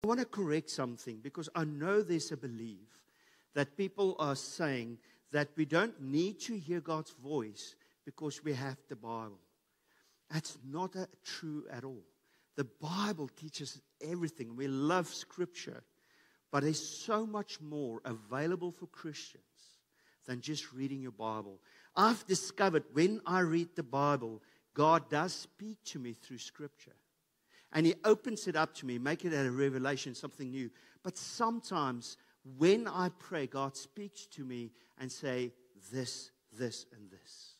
I want to correct something because I know there's a belief that people are saying that we don't need to hear God's voice because we have the Bible. That's not true at all. The Bible teaches everything. We love Scripture. But there's so much more available for Christians than just reading your Bible. I've discovered when I read the Bible, God does speak to me through Scripture. And He opens it up to me, make it a revelation, something new. But sometimes when I pray, God speaks to me and say, this, this, and this.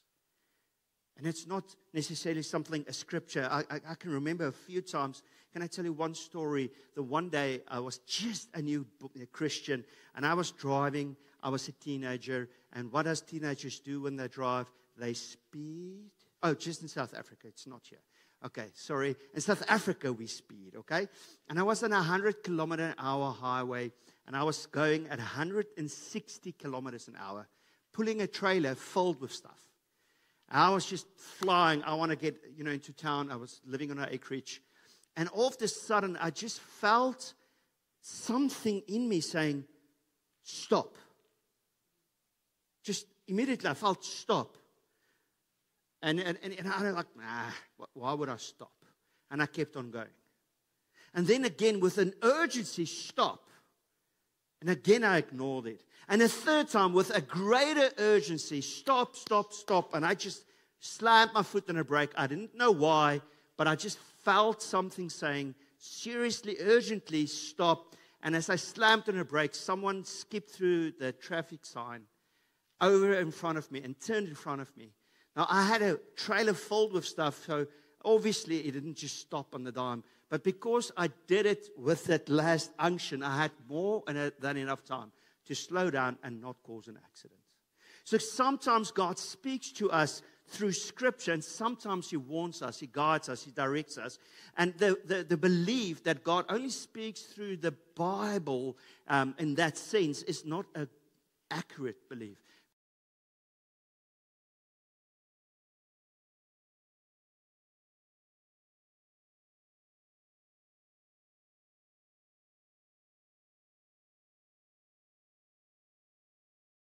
And it's not necessarily something, a scripture. I can remember a few times. Can I tell you one story? The one day I was just a new Christian, and I was driving. I was a teenager. And what does teenagers do when they drive? They speed. Oh, just in South Africa. It's not here. Okay, sorry. In South Africa, we speed, okay? And I was on a 100-kilometer-an-hour highway, and I was going at 160 kilometers an hour, pulling a trailer filled with stuff. I was just flying. I want to get, into town. I was living on an acreage. And all of a sudden, I just felt something in me saying, stop. Just immediately, I felt stop. And I was like, why would I stop? And I kept on going. And then again, with an urgency, stop. And again, I ignored it. And a third time, with a greater urgency, stop, stop, stop. And I just slammed my foot on the brake. I didn't know why, but I just felt something saying, seriously, urgently, stop. And as I slammed on the brake, someone skipped through the traffic sign over in front of me and turned in front of me. Now, I had a trailer filled with stuff, so obviously it didn't just stop on the dime. But because I did it with that last unction, I had more than enough time to slow down and not cause an accident. So sometimes God speaks to us through Scripture, and sometimes He warns us, He guides us, He directs us. And the belief that God only speaks through the Bible in that sense is not an accurate belief.